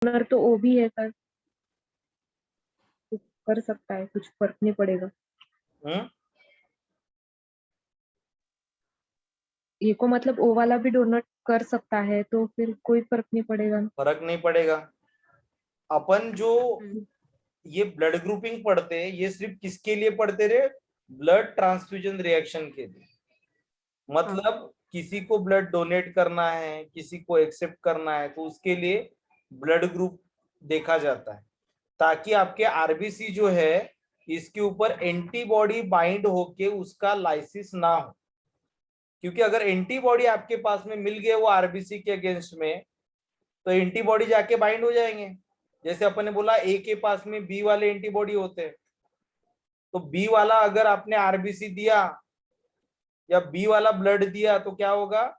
Donor तो ओ भी है, कर सकता है, कुछ फर्क नहीं पड़ेगा। ये को मतलब ओ वाला भी डोनेट कर सकता है, तो फिर कोई फर्क नहीं पड़ेगा। फर्क नहीं पड़ेगा। अपन जो हम्म। ये ब्लड ग्रुपिंग पढ़ते हैं, ये सिर्फ किसके लिए पढ़ते रहे? ब्लड ट्रांसफ्यूजन रिएक्शन के लिए। हाँ। मतलब किसी को ब्लड डोनेट करना है, किसी को एक्सेप्ट करना है, तो उसके लिए ब्लड ग्रुप देखा जाता है, ताकि आपके आरबीसी जो है इसके ऊपर एंटीबॉडी बाइंड होके उसका लाइसिस ना हो। क्योंकि अगर एंटीबॉडी आपके पास में मिल गए वो आरबीसी के अगेंस्ट में, तो एंटीबॉडी जाके बाइंड हो जाएंगे। जैसे अपन ने बोला ए के पास में बी वाले एंटीबॉडी होते हैं, तो बी वाला अगर आपने आरबीसी दिया या बी वाला ब्लड दिया तो क्या होगा,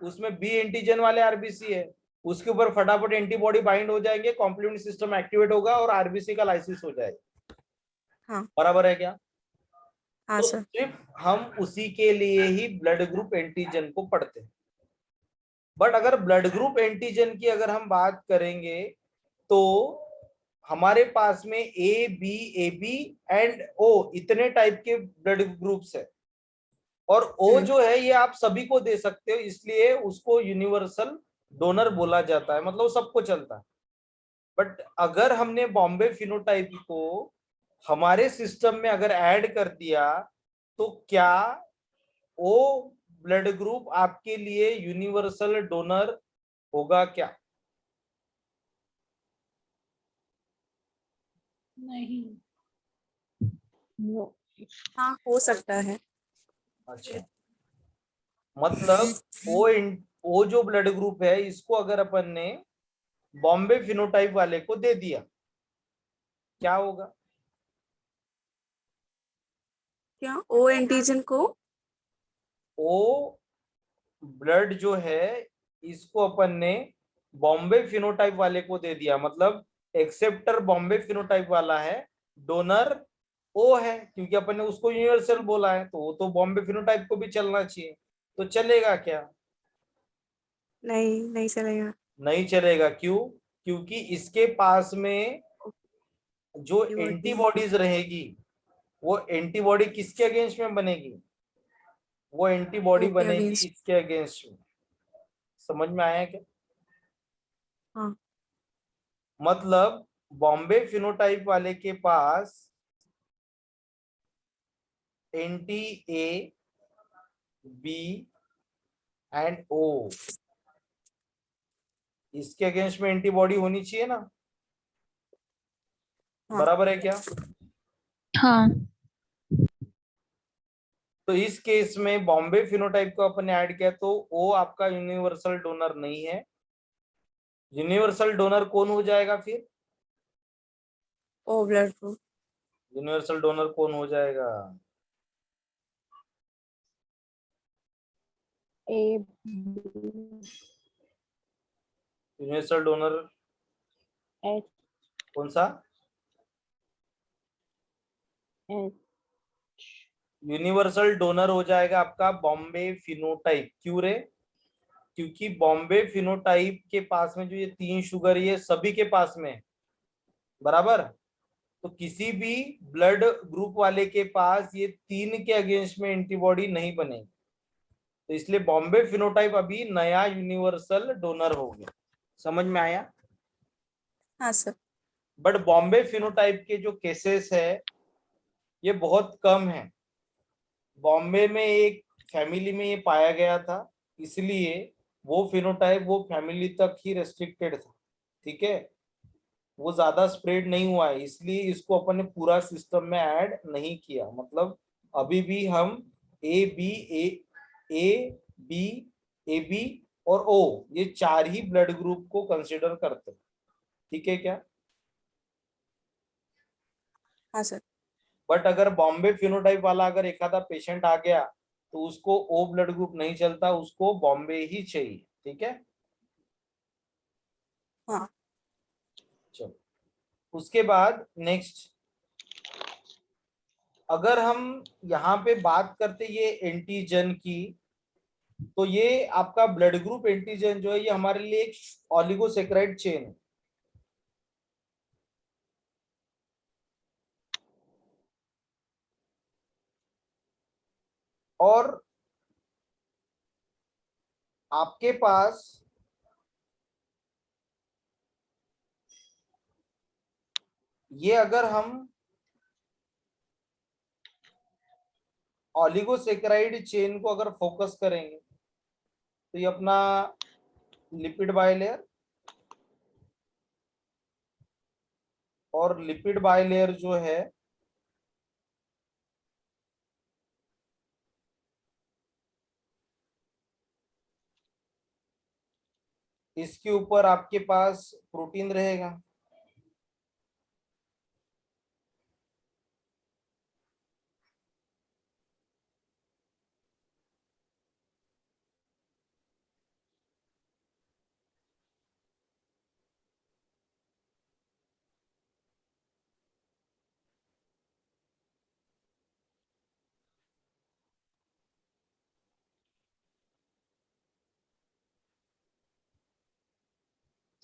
उसमें बी एंटीजन वाले आरबीसी है, उसके ऊपर फटाफट एंटीबॉडी बाइंड हो जाएंगे, कॉम्प्लीमेंट सिस्टम एक्टिवेट होगा और आरबीसी का लाइसिस हो जाएगा। हाँ। बराबर है क्या? हाँ तो सर। सिर्फ हम उसी के लिए ही ब्लड ग्रुप एंटीजन को पढ़ते हैं। बट अगर ब्लड ग्रुप एंटीजन की अगर हम बात करेंगे, तो हमारे पास में ए बी एंड ओ इतने टाइप के ब्लड ग्रुप्स है, और ओ जो है ये आप सभी को दे सकते हो, इसलिए उसको यूनिवर्सल डोनर बोला जाता है, मतलब सबको चलता है। बट अगर हमने बॉम्बे फिनोटाइप को हमारे सिस्टम में अगर ऐड कर दिया, तो क्या ओ ब्लड ग्रुप आपके लिए यूनिवर्सल डोनर होगा क्या? नहीं। नो। हाँ, हो सकता है। अच्छा, मतलब ओ जो ब्लड ग्रुप है इसको अगर अपन ने बॉम्बे फिनोटाइप वाले को दे दिया, क्या होगा? क्या ओ एंटीजन को? ओ ब्लड जो है इसको अपन ने बॉम्बे फिनोटाइप वाले को दे दिया, मतलब एक्सेप्टर बॉम्बे फिनोटाइप वाला है, डोनर ओ है, क्योंकि अपन ने उसको यूनिवर्सल बोला है, तो वो तो बॉम्बे फिनोटाइप को भी चलना चाहिए। तो चलेगा क्या? नहीं, नहीं चलेगा। नहीं चलेगा। क्यों? क्योंकि इसके पास में जो एंटीबॉडी। एंटीबॉडीज रहेगी, वो एंटीबॉडी किसके अगेंस्ट में बनेगी? वो एंटीबॉडी ओ के बनेगी अगेंस्ट। इसके अगेंस्ट में। समझ में आया क्या? हाँ। मतलब बॉम्बे फिनोटाइप वाले के पास एंटी ए बी एंड ओ, इसके अगेंस्ट में एंटीबॉडी होनी चाहिए ना? हाँ। बराबर है क्या? हाँ। तो इस केस में बॉम्बे फिनोटाइप को अपन ने ऐड किया, तो ओ आपका यूनिवर्सल डोनर नहीं है। यूनिवर्सल डोनर कौन हो जाएगा फिर? O blood group. Universal donor कौन हो जाएगा? ए यूनिवर्सल डोनर एच कौन सा? एच। यूनिवर्सल डोनर हो जाएगा आपका बॉम्बे फिनोटाइप। क्यों रे? क्योंकि बॉम्बे फिनोटाइप के पास में जो ये 3 शुगर, ये सभी के पास में है, बराबर। तो किसी भी ब्लड ग्रुप वाले के पास ये 3 के अगेंस्ट में एंटीबॉडी नहीं बनेगी, तो इसलिए बॉम्बे फिनोटाइप अभी नया यूनिवर्सल डोनर हो गया। समझ में आया? हाँ सर। बट बॉम्बे फिनोटाइप के जो केसेस है ये बहुत कम है। बॉम्बे में एक फैमिली में ये पाया गया था, इसलिए वो फिनोटाइप वो फैमिली तक ही रेस्ट्रिक्टेड था। ठीक है, वो ज्यादा स्प्रेड नहीं हुआ है, इसलिए इसको अपन ने पूरा सिस्टम में ऐड नहीं किया। मतलब अभी भी हम A B A B A B और ओ, ये 4 ही ब्लड ग्रुप को कंसिडर करते हैं। ठीक है क्या? हाँ सर। बट अगर बॉम्बे फिनोटाइप वाला अगर एक आधा पेशेंट आ गया, तो उसको ओ ब्लड ग्रुप नहीं चलता, उसको बॉम्बे ही चाहिए। ठीक है, हाँ। चलो उसके बाद नेक्स्ट, अगर हम यहाँ पे बात करते ये एंटीजन की, तो ये आपका ब्लड ग्रुप एंटीजन जो है ये हमारे लिए एक ऑलिगोसेक्राइड चेन है। और आपके पास ये अगर हम ऑलिगोसेकेराइड चेन को अगर फोकस करेंगे तो ये अपना लिपिड बाइलेयर, और लिपिड बाइलेयर जो है इसके ऊपर आपके पास प्रोटीन रहेगा।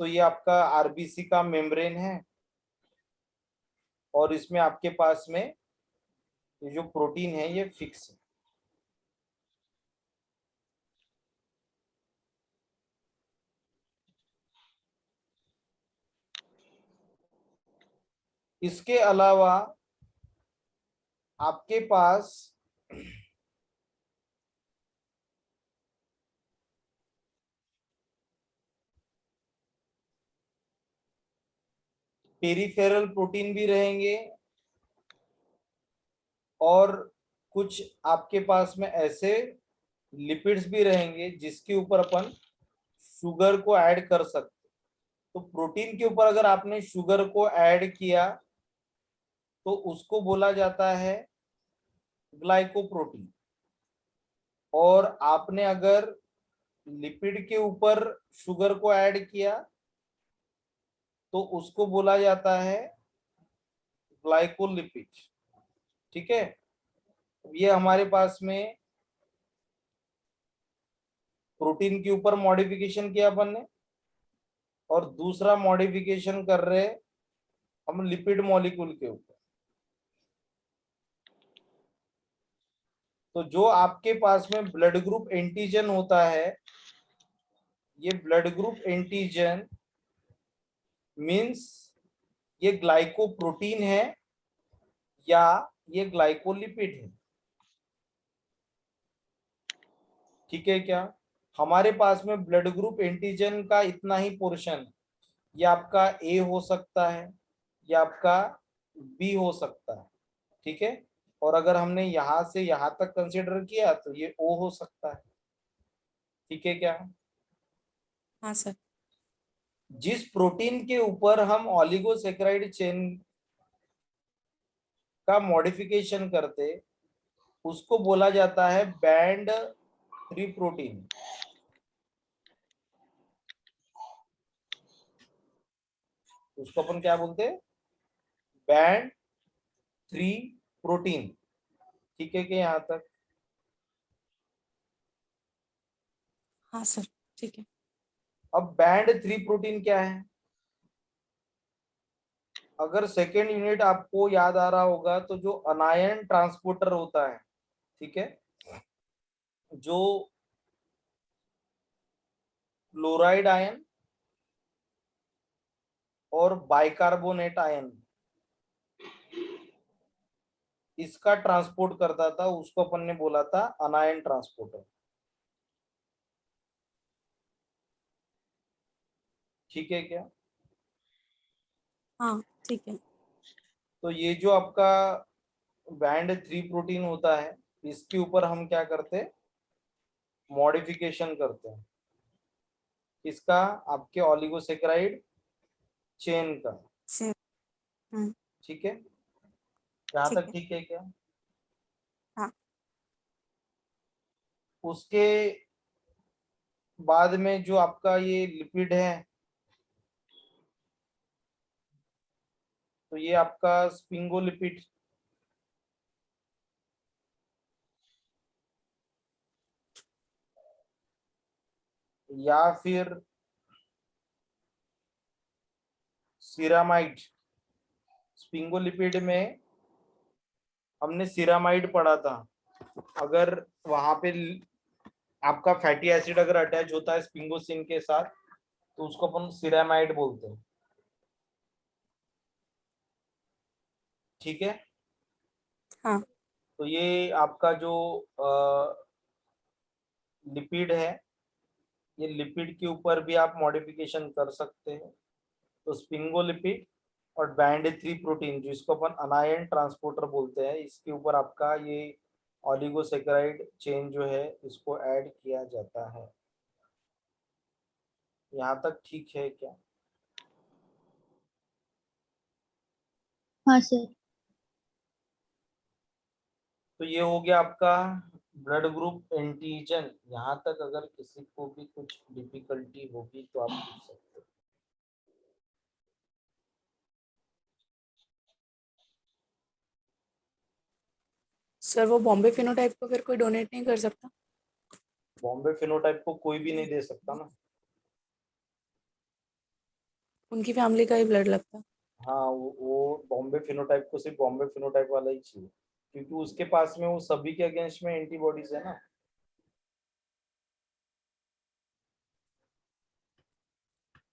तो ये आपका आरबीसी का मेम्ब्रेन है, और इसमें आपके पास में ये जो प्रोटीन है ये फिक्स है। इसके अलावा आपके पास पेरिफेरल प्रोटीन भी रहेंगे, और कुछ आपके पास में ऐसे लिपिड्स भी रहेंगे जिसके ऊपर अपन शुगर को ऐड कर सकते। तो प्रोटीन के ऊपर अगर आपने शुगर को ऐड किया तो उसको बोला जाता है ग्लाइकोप्रोटीन, और आपने अगर लिपिड के ऊपर शुगर को ऐड किया तो उसको बोला जाता है ग्लाइकोलिपिड। ठीक है, ये हमारे पास में प्रोटीन के ऊपर मॉडिफिकेशन किया अपन ने, और दूसरा मॉडिफिकेशन कर रहे हम लिपिड मॉलिक्यूल के ऊपर। तो जो आपके पास में ब्लड ग्रुप एंटीजन होता है, ये ब्लड ग्रुप एंटीजन मींस ये ग्लाइकोप्रोटीन है या ये ग्लाइकोलिपिड है। ठीक है क्या? हमारे पास में ब्लड ग्रुप एंटीजन का इतना ही पोर्शन, ये आपका ए हो सकता है या आपका बी हो सकता है। ठीक है, और अगर हमने यहां से यहां तक कंसीडर किया तो ये ओ हो सकता है। ठीक है क्या? हाँ सर। जिस प्रोटीन के ऊपर हम ऑलिगोसेकेराइड चेन का मॉडिफिकेशन करते उसको बोला जाता है बैंड 3 प्रोटीन। उसको अपन क्या बोलते हैं? Band 3 protein. ठीक है कि यहां तक? हाँ सर, ठीक है। अब बैंड 3 प्रोटीन क्या है? अगर सेकेंड यूनिट आपको याद आ रहा होगा तो जो अनायन ट्रांसपोर्टर होता है, ठीक है, जो क्लोराइड आयन और बाइकार्बोनेट आयन इसका ट्रांसपोर्ट करता था, उसको अपन ने बोला था अनायन ट्रांसपोर्टर। ठीक है क्या? हाँ ठीक है। तो ये जो आपका बैंड 3 प्रोटीन होता है, इसके ऊपर हम क्या करते हैं? मॉडिफिकेशन करते हैं। इसका आपके ऑलिगोसेकेराइड चेन का। से हम्म, ठीक है, यहाँ ठीक तक है। ठीक है क्या? हाँ उसके बाद में जो आपका ये लिपिड है, तो ये आपका स्पिंगोलिपिड, या फिर सिरामाइड। स्पिंगोलिपिड में हमने सिरामाइड पढ़ा था, अगर वहां पे आपका फैटी एसिड अगर अटैच होता है स्पिंगोसिन के साथ तो उसको अपन सिरामाइड बोलते हैं। ठीक है। हाँ तो ये आपका जो लिपिड है, ये लिपिड के ऊपर भी आप मॉडिफिकेशन कर सकते हैं। तो स्पिंगोलिपिड और बैंड 3 प्रोटीन जिसको अपन अनायन ट्रांसपोर्टर बोलते हैं, इसके ऊपर आपका ये ऑलिगोसेकेराइड चेन जो है इसको ऐड किया जाता है। यहाँ तक ठीक है क्या? हाँ सर। तो ये हो गया आपका ब्लड ग्रुप एंटीजन। यहाँ तक अगर किसी को भी कुछ डिफिकल्टी होगी तो आप पूछ सकते हो। सर, वो बॉम्बे फिनोटाइप को फिर कोई डोनेट नहीं कर सकता? बॉम्बे फिनोटाइप को कोई भी नहीं दे सकता ना। उनकी फैमिली का ही ब्लड लगता? हाँ, वो बॉम्बे फिनोटाइप को सिर्फ बॉम्बे फिनोटाइप वाला ही चाहिए, क्योंकि उसके पास में वो सभी के अगेंस्ट में एंटीबॉडीज है ना।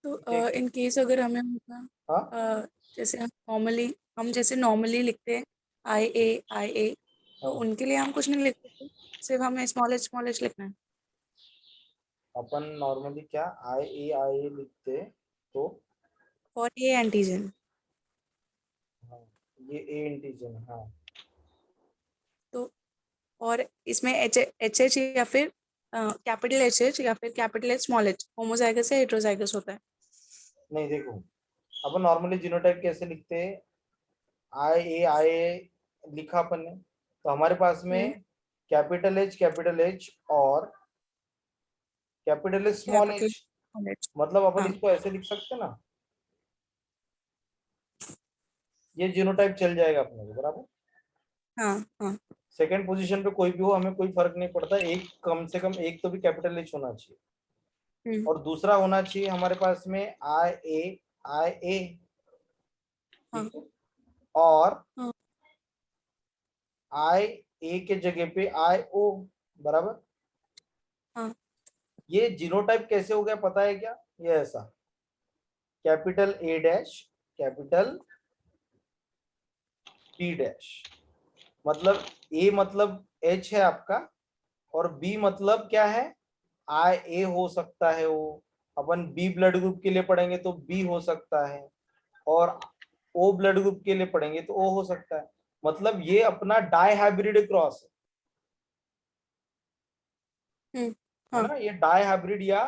तो ठीक है। इन केस अगर हमें उनका हाँ जैसे हम जैसे नॉर्मली लिखते हैं IA तो हाँ। उनके लिए हम कुछ नहीं लिख सकते, सिर्फ हमें स्मॉल एच लिखना है? अपन नॉर्मली क्या आई लिखते तो और ये एंटीजन, हाँ, ये ए एंटीजन। हाँ तो और इसमें एच या फिर कैपिटल एच या फिर capital H small H homozygous या हेटेरोजाइगस होता है? नहीं, देखो अपन नॉर्मली जीनोटाइप कैसे लिखते हैं, आई लिखा अपन ने, तो हमारे पास हम्म में कैपिटल एच और capital H small capital H, H. मतलब अपन हाँ इसको ऐसे लिख सकते हैं ना, ये जीनोटाइप चल जाएगा अपने को बराबर। हाँ हाँ। सेकंड पोजीशन पे कोई भी हो हमें कोई फर्क नहीं पड़ता, एक कम से कम एक तो भी कैपिटल एच होना चाहिए हम्म और दूसरा होना चाहिए हमारे पास में आई ए। हाँ ठीक है। और हाँ आई ए के जगह पे आई ओ, बराबर। हाँ। ये जीनोटाइप कैसे हो गया पता है क्या? ये ऐसा capital A dash capital B dash, मतलब ए मतलब एच है आपका और बी मतलब क्या है, आई ए हो सकता है वो, अपन बी ब्लड ग्रुप के लिए पढ़ेंगे तो बी हो सकता है, और ओ ब्लड ग्रुप के लिए पढ़ेंगे तो ओ हो सकता है। मतलब ये अपना डाई हाइब्रिड क्रॉस है हाँ ना, ये डाई हाइब्रिड या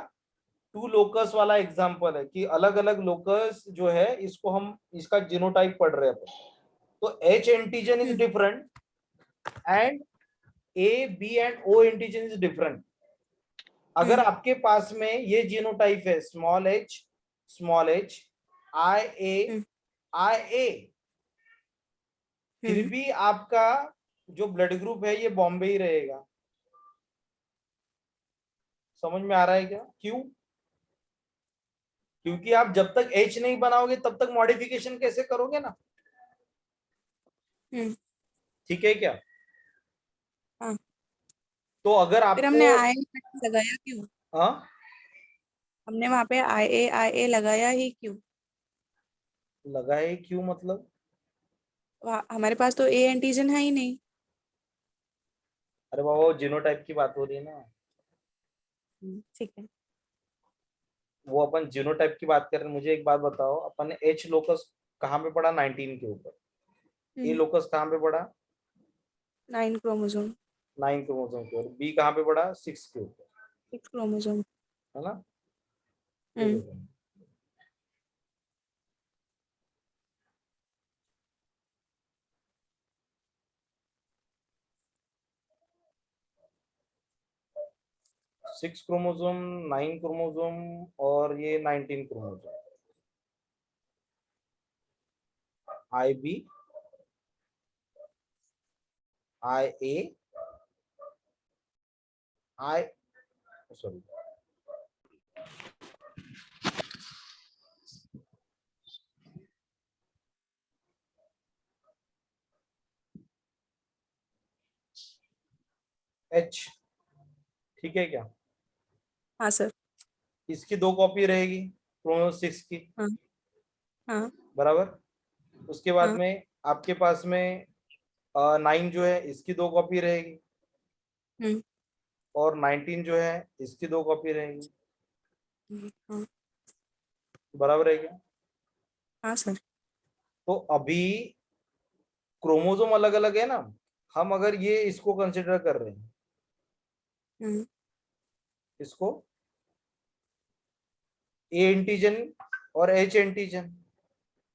टू लोकस वाला एग्जांपल है कि अलग अलग लोकस जो है इसको हम इसका जीनोटाइप पढ़ रहे हैं अपन। तो H antigen is different and A B and O antigen is different. अगर आपके पास में ये जीनोटाइप है स्मॉल एच आई ए, फिर भी आपका जो ब्लड ग्रुप है ये बॉम्बे ही रहेगा। समझ में आ रहा है क्या? क्यों? क्योंकि आप जब तक एच नहीं बनाओगे तब तक मॉडिफिकेशन कैसे करोगे ना। ठीक है क्या? हाँ। तो अगर फिर आपको हमने आई लगाया क्यों? हाँ हमने वहां पे IA लगाया ही क्यों? लगाए क्यों मतलब? हमारे पास तो ए एंटीजन है ही नहीं। अरे बाबा वो जीनोटाइप की बात हो रही है ना, ठीक है। वो अपन जीनोटाइप की बात कर रहे हैं। मुझे एक बात बताओ, अपन ने एच लोकस कहाँ पे पढ़ा? 19 के ऊपर। ए लोकस कहाँ पे पढ़ा? 9 क्रोमोसोम। 9 क्रोमोसोम के ऊपर। बी कहाँ पे पढ़ा? 6 के ऊपर, 6 क्रोमोसोम। है ना। ये हम्म देखो 6 क्रोमोसोम, 9 क्रोमोसोम और ये 19 chromosome. I B I A I, sorry, H, ठीक है क्या? हाँ सर। इसकी 2 कॉपी रहेगी क्रोमोसोम 6 की, हाँ हाँ बराबर। उसके बाद हाँ। में आपके पास में 9 जो है इसकी 2 कॉपी रहेगी, हम्म और 19 जो है इसकी 2 कॉपी रहेगी, हाँ बराबर है क्या? हाँ सर। तो अभी क्रोमोसोम अलग अलग है ना, हम अगर ये इसको कंसिडर कर रहे हैं, हम्म इसको ए एंटीजन और एच एंटीजन,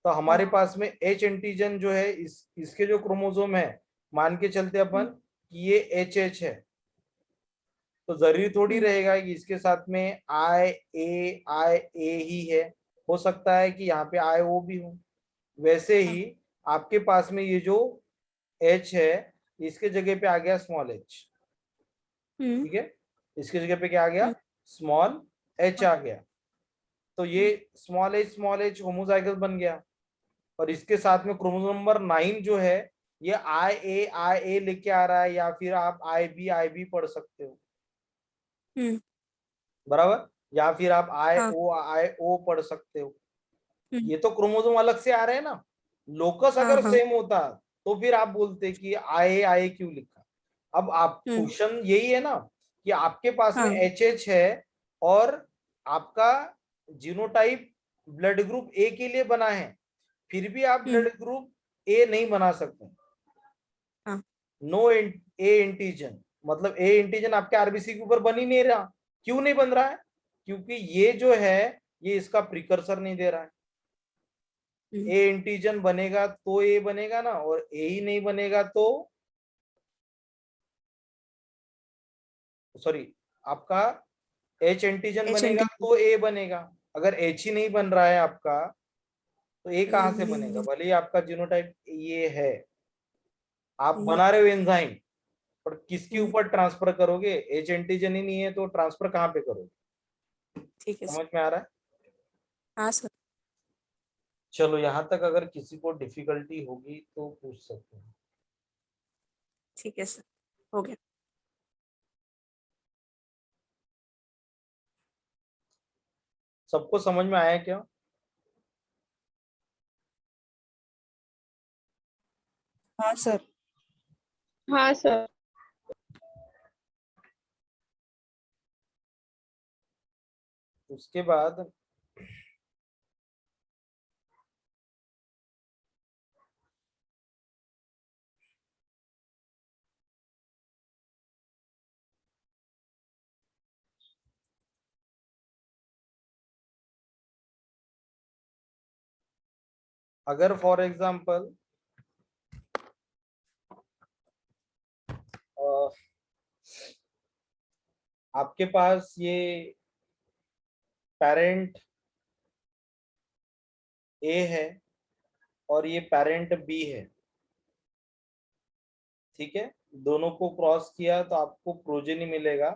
तो हाँ हमारे पास में एच एंटीजन जो है इसके जो क्रोमोसोम है, मान के चलते अपन हम्म कि ये एच एच है, तो जरूरी थोड़ी हम्म रहेगा कि इसके साथ में आई ए ही है, हो सकता है कि यहाँ पे आई ओ भी हो। वैसे हाँ ही आपके पास में ये जो एच है, इसके जगह पे आ गया स्मॉल एच, हम्म ठीक है, इसकी जगह पे क्या आ गया? हम्म स्मॉल एच हाँ आ गया। तो ये स्मॉल एच होमोजाइगस बन गया, और इसके साथ में क्रोमोसोम नंबर 9 जो है, ये आई ए लेके आ रहा है, या फिर आप आई बी पढ़ सकते हो, हम्म बराबर, या फिर आप हाँ आई ओ पढ़ सकते हो। हम्म ये तो क्रोमोसोम अलग से आ रहे हैं ना, लोकस हाँ अगर हाँ सेम होता तो फिर आप बोलते कि आई क्यों लिखा। अब आप हम्म क्वेश्चन यही है ना कि आपके पास में हाँ एच एच है, और आपका जीनोटाइप ब्लड ग्रुप ए के लिए बना है, फिर भी आप हम्म ब्लड ग्रुप ए नहीं बना सकते। हाँ नो ए एंटीजन, मतलब ए एंटीजन आपके आरबीसी के ऊपर बन ही नहीं रहा। क्यों नहीं बन रहा है? क्योंकि ये जो है ये इसका प्रिकर्सर नहीं दे रहा है। हम्म ए एंटीजन बनेगा तो ए बनेगा ना, और ए ही नहीं बनेगा तो, सॉरी, आपका एच एंटीजन एच बनेगा एंटी तो ए बनेगा। अगर एच ही नहीं बन रहा है आपका, तो ए कहां से बनेगा? भले ही आपका जीनोटाइप ये है, आप बना रहे हो एंजाइम, पर किसके ऊपर ट्रांसफर करोगे? एच एंटीजन ही नहीं है तो ट्रांसफर कहां पे करोगे? ठीक है सर। समझ में आ रहा है? हाँ सर। चलो, यहां तक अगर किसी को डिफिकल्टी होगी तो पूछ सकते हैं। ठीक है सर। हो गया। सबको समझ में आया क्या? हाँ सर। हाँ सर। उसके बाद अगर फॉर एग्जांपल आपके पास ये पेरेंट ए है और ये पेरेंट बी है, ठीक है, दोनों को क्रॉस किया तो आपको प्रोजेनी मिलेगा,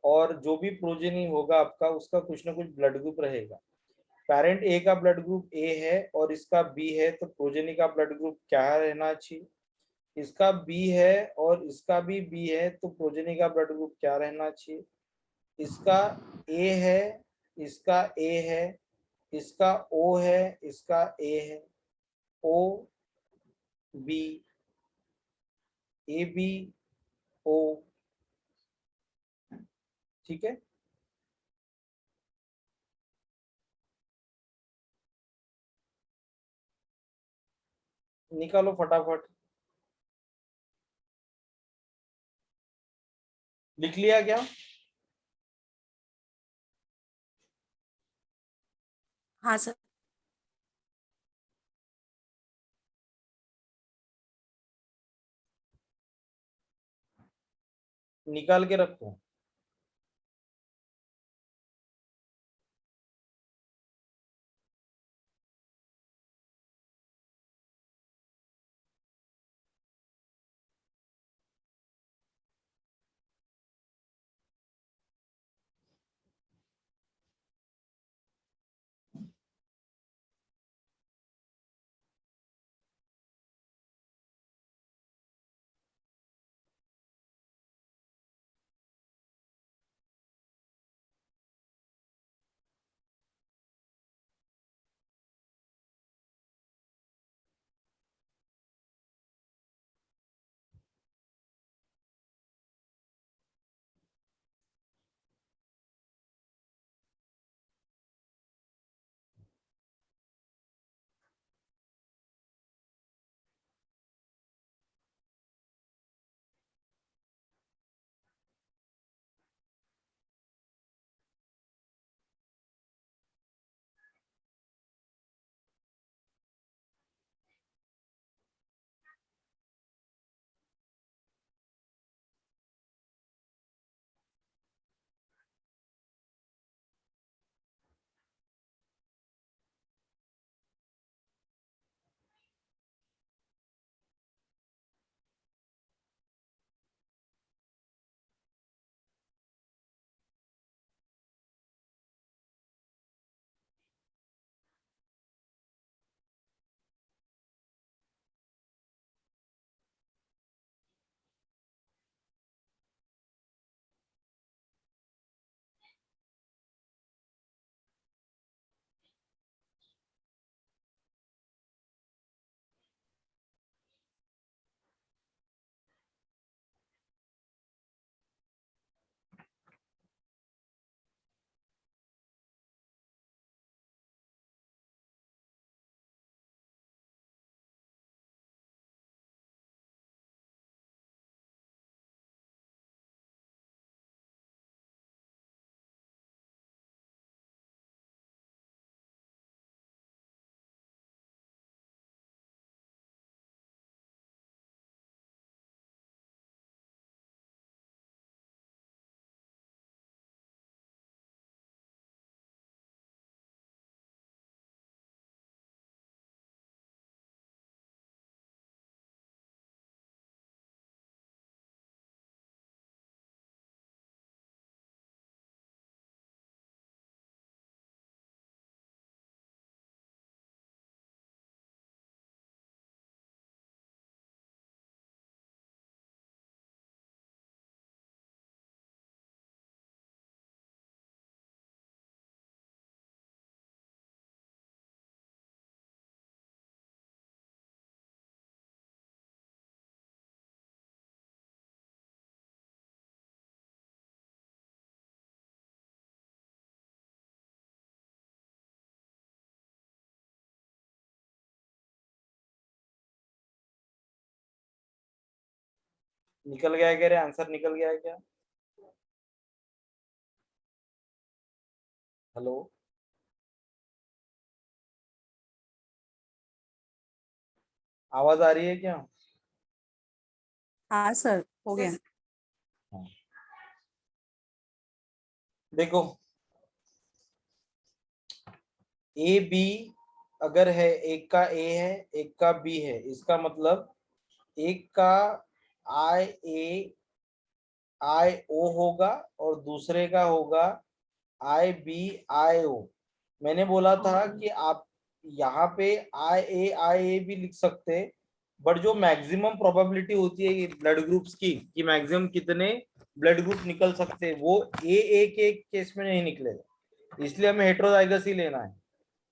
और जो भी प्रोजेनी होगा आपका उसका कुछ ना कुछ ब्लड ग्रुप रहेगा। पेरेंट ए का ब्लड ग्रुप ए है और इसका बी है, तो प्रोजेनी का ब्लड ग्रुप क्या रहना चाहिए? इसका बी है और इसका भी बी है, तो प्रोजेनी का ब्लड ग्रुप क्या रहना चाहिए? इसका ए है, इसका ए है, इसका ओ है, इसका ए है, ओ बी, ए बी, ओ, ठीक है। निकालो फटाफट। लिख लिया क्या? हाँ सर। निकाल के रखो। निकल गया क्या रे? आंसर निकल गया क्या? हेलो, आवाज आ रही है क्या? हाँ सर, हो गया। देखो, ए बी अगर है, एक का ए है एक का बी है, इसका मतलब एक का आई ओ होगा और दूसरे का होगा IBIO। मैंने बोला था कि आप यहाँ पे IA भी लिख सकते, बट जो मैक्सिमम प्रोबेबिलिटी होती है ब्लड ग्रुप्स की कि मैक्सिमम कितने ब्लड ग्रुप निकल सकते हैं, वो ए के केस में नहीं निकलेगा, इसलिए हमें हेट्रोजाइगस ही लेना है।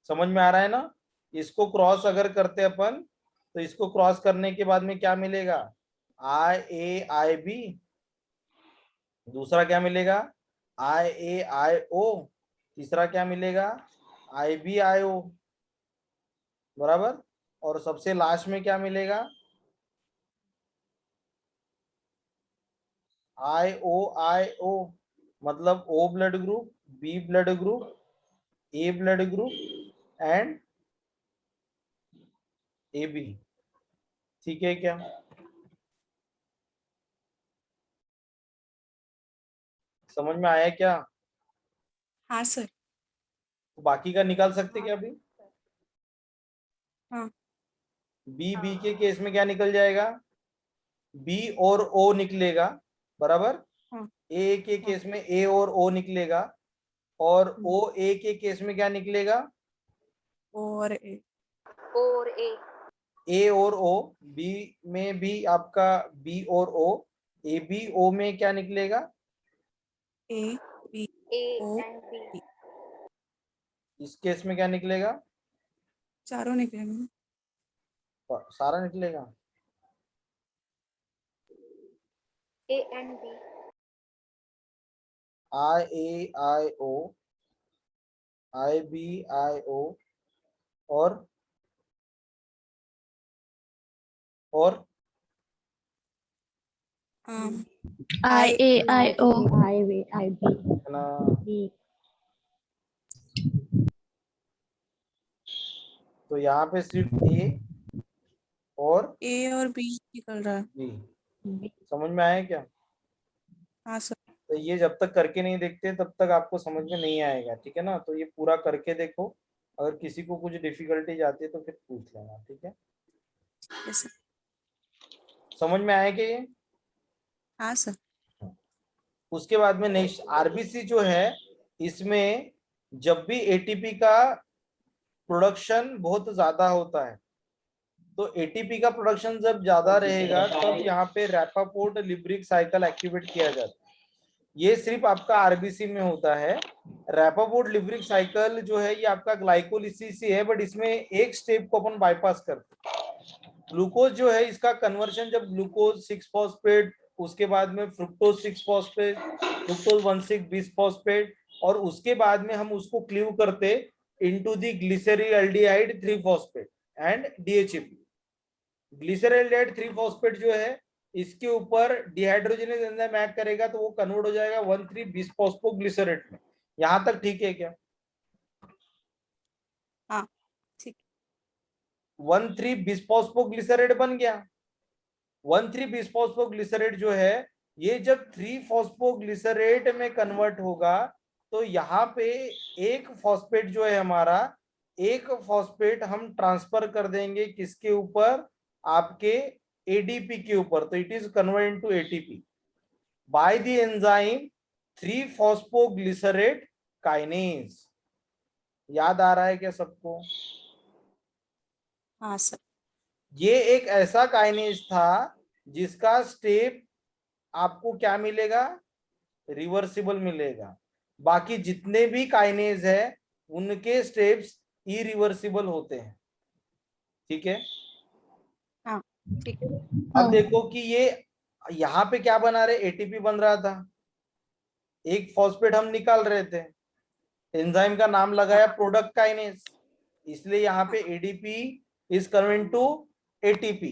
समझ में आ रहा है ना? इसको क्रॉस अगर करते अपन, तो इसको क्रॉस करने के बाद में क्या मिलेगा? IAIB। दूसरा क्या मिलेगा? IAIO। तीसरा क्या मिलेगा? IBIO। बराबर। और सबसे लास्ट में क्या मिलेगा? IOIO। मतलब O blood group, B blood group, A blood group and AB। ठीक है क्या? समझ में आया क्या? हाँ सर। बाकी का निकाल सकते क्या अभी? हाँ। बी के केस में क्या निकल जाएगा? बी और ओ निकलेगा। बराबर। हाँ। ए के केस में ए और ओ निकलेगा, और ओ ए के केस में क्या निकलेगा? और ए। ए और ओ। बी में भी आपका बी और ओ। ए बी ओ में क्या निकलेगा? A B O B. इस केस में क्या निकलेगा? चारों निकलेंगे। सारा निकलेगा। IAIO, IBIO और IAIO IB ना, तो यहाँ पे सिर्फ ए और ए और बी निकल रहा है। बी। समझ में आया क्या? हाँ सर। तो ये जब तक करके नहीं देखते तब तक आपको समझ में नहीं आएगा, ठीक है ना? तो ये पूरा करके देखो, अगर किसी को कुछ डिफिकल्टीज आती है तो फिर पूछ लेना, ठीक है? Yes sir. समझ में आया क्या ये? हाँ सर। उसके बाद में नेक्स्ट आरबीसी जो है, इसमें जब भी एटीपी का प्रोडक्शन बहुत ज्यादा होता है, तो एटीपी का प्रोडक्शन जब ज्यादा रहेगा तब यहाँ पे रैपापोर्ट लिब्रिक साइकिल एक्टिवेट किया जाता है। ये सिर्फ आपका आरबीसी में होता है। रैपापोर्ट लिब्रिक साइकिल जो है ये आपका ग्लाइकोलिसिस ही है, बट इसमें एक स्टेप को अपन बाईपास करते हैं। ग्लूकोज जो है इसका कन्वर्शन जब ग्लूकोज 6 फॉस्फेट, उसके बाद में fructose 6 phosphate, fructose 1,6 bis phosphate, और उसके बाद में हम उसको क्लीव करते into the glyceraldehyde 3 phosphate and DHAP. Glyceraldehyde 3 phosphate जो है इसके ऊपर डिहाइड्रोजनेज एंजाइम एक्ट करेगा, तो वो कन्वर्ट हो जाएगा 1,3 बिस फॉस्फोग्लिसरेट में। यहां तक ठीक है क्या? हाँ ठीक। 1,3 बिस फॉस्फोग्लिसरेट बन गया। 1,3 बिस फॉस्फोग्लिसरेट जो है ये जब 3 फॉस्फोग्लिसरेट में कन्वर्ट होगा, तो यहाँ पे एक फॉस्फेट जो है हमारा, एक फॉस्फेट हम ट्रांसफर कर देंगे किसके ऊपर? आपके एडीपी के ऊपर। तो it is convert into ATP by the enzyme 3 phosphoglycerate kinase. याद आ रहा है क्या सबको? हाँ सर। ये एक ऐसा काइनेज था जिसका स्टेप आपको क्या मिलेगा? रिवर्सिबल मिलेगा। बाकी जितने भी काइनेज है उनके स्टेप्स इरिवर्सिबल होते हैं, ठीक है? हाँ ठीक है। अब देखो कि ये यहाँ पे क्या बना रहे? एटीपी बन रहा था, एक फॉस्फेट हम निकाल रहे थे, एंजाइम का नाम लगाया प्रोडक्ट काइनेज, इसलिए यहाँ पे ADP is convert to ATP.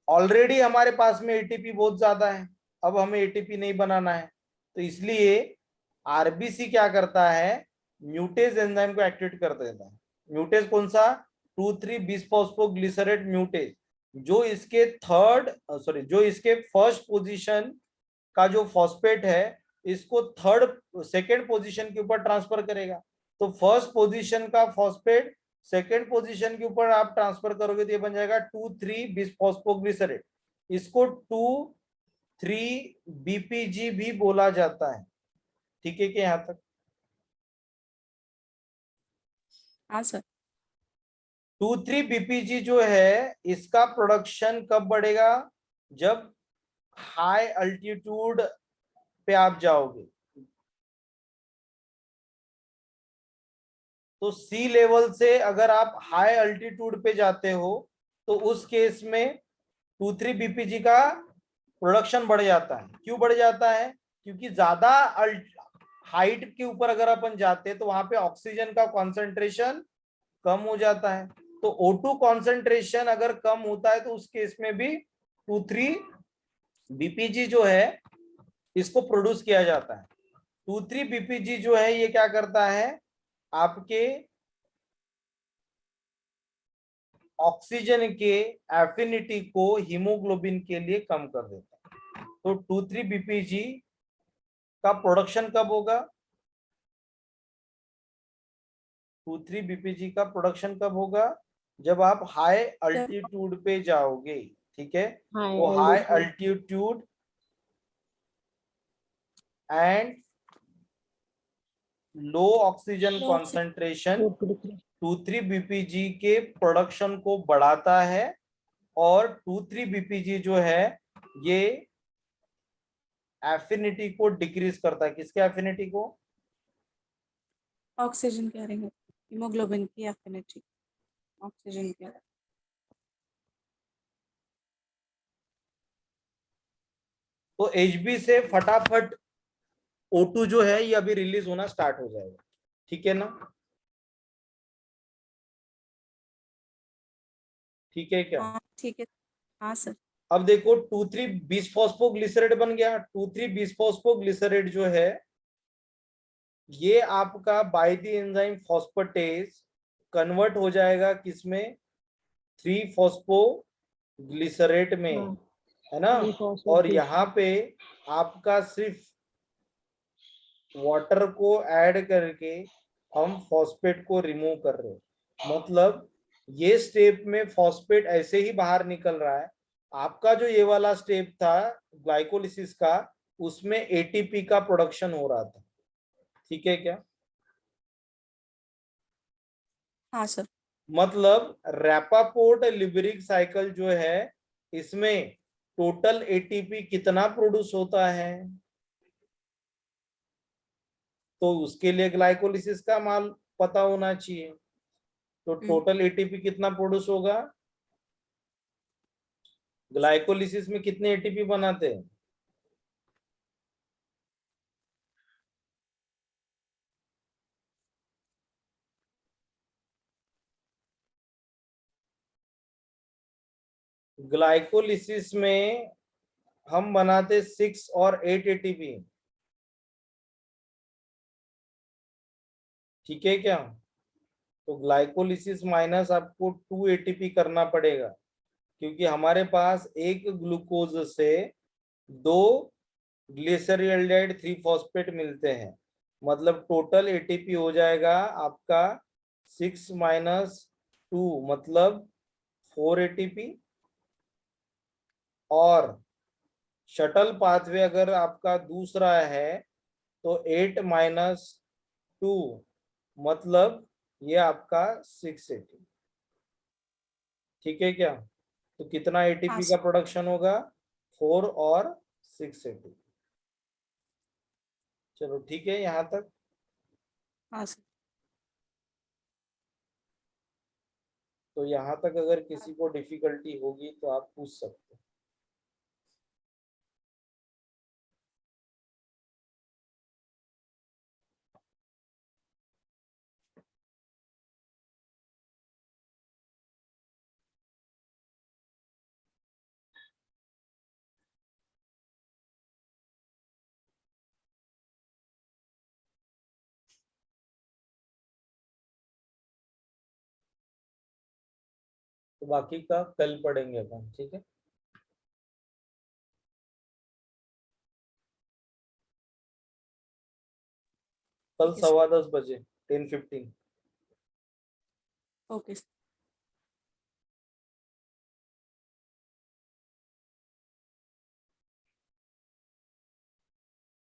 Already हमारे पास में एटीपी बहुत ज्यादा है, अब हमें एटीपी नहीं बनाना है, तो इसलिए आरबीसी क्या करता है, म्यूटेज एंजाइम को एक्टिवेट कर देता है। म्यूटेज कौन सा, 2,3 बिसफॉस्फोग्लिसरेट म्यूटेज, जो इसके जो इसके फर्स्ट पोजीशन का जो फॉस्फेट है इसको सेकेंड पोजीशन के ऊपर ट्रांसफर करेगा। तो फर्स्ट पोजीशन का फॉस्फेट सेकेंड पोजीशन के ऊपर आप ट्रांसफर करोगे तो ये बन जाएगा 2,3 बिसफॉस्फोग्लिसरेट। इसको 2,3 बीपीजी भी बोला जाता है। ठीक है क्या यहाँ तक? हाँ सर। 2,3 बीपीजी जो है इसका प्रोडक्शन कब बढ़ेगा, जब हाई अल्टीट्यूड पे आप जाओगे। तो सी लेवल से अगर आप हाई अल्टीट्यूड पे जाते हो तो उस केस में 2,3 बीपीजी का प्रोडक्शन बढ़ जाता है। क्यों बढ़ जाता है, क्योंकि ज्यादा हाइट के ऊपर अगर अपन जाते हैं तो वहां पे ऑक्सीजन का कॉन्सेंट्रेशन कम हो जाता है। तो O2 कॉन्सेंट्रेशन अगर कम होता है तो उस केस में भी 2,3 बीपीजी जो है इसको प्रोड्यूस किया जाता है। 2,3 बीपीजी जो है ये क्या करता है, आपके ऑक्सीजन के एफिनिटी को हीमोग्लोबिन के लिए कम कर देता है। तो 2,3 बीपीजी का प्रोडक्शन कब होगा, 2,3 बीपीजी का प्रोडक्शन कब होगा, जब आप हाई अल्टीट्यूड पे जाओगे। ठीक है, तो high altitude and low oxygen concentration 2,3 BPG के प्रोडक्शन को बढ़ाता है, और 2,3 बीपीजी जो है ये एफिनिटी को डिक्रीज करता है। किसके एफिनिटी को, ऑक्सीजन कह रहे हैं, हीमोग्लोबिन की एफिनिटी ऑक्सीजन के। तो एचबी से फटाफट O2 जो है ये अभी रिलीज होना स्टार्ट हो जाएगा। ठीक है ना, ठीक है क्या? हाँ ठीक है। हाँ सर। अब देखो 2,3 बिसफॉस्फोग्लिसरेट बन गया। 2,3 बिसफॉस्फोग्लिसरेट जो है ये आपका by the enzyme phosphatase convert हो जाएगा किसमें, 3-फॉस्फोग्लिसरेट में, है ना। और यहाँ पे आपका सिर्फ वाटर को ऐड करके हम फॉस्फेट को रिमूव कर रहे हैं। मतलब ये स्टेप में फॉस्फेट ऐसे ही बाहर निकल रहा है। आपका जो ये वाला स्टेप था ग्लाइकोलिसिस का, उसमें एटीपी का प्रोडक्शन हो रहा था। ठीक है क्या? हाँ सर। मतलब रैपापोर्ट लिबरिक साइकिल जो है इसमें टोटल एटीपी कितना प्रोड्यूस होता है, तो उसके लिए ग्लाइकोलिसिस का माल पता होना चाहिए। तो टोटल एटीपी कितना प्रोड्यूस होगा, ग्लाइकोलिसिस में कितने एटीपी बनाते हैं, ग्लाइकोलिसिस में हम बनाते 6 और 8 एटीपी। ठीक है क्या? तो ग्लाइकोलिसिस माइनस आपको 2 एटीपी करना पड़ेगा, क्योंकि हमारे पास एक ग्लूकोज से 2 ग्लिसरॉल्डिहाइड 3-फॉस्फेट मिलते हैं। मतलब टोटल एटीपी हो जाएगा आपका 6 - 2 मतलब 4 एटीपी। और शटल पाथवे अगर आपका दूसरा है तो 8 - 2 मतलब ये आपका 6 एटीपी। ठीक है क्या? तो कितना हाँ एटीपी का सर। प्रोडक्शन होगा, 4 और 6 एटीपी। चलो ठीक है यहाँ तक। हाँ सर। तो यहाँ तक अगर किसी को डिफिकल्टी होगी तो आप पूछ सकते हैं। तो बाकी का कल पढ़ेंगे अपन, ठीक है। कल ठीक है सर। 10:15 बजे 10:15। Okay sir.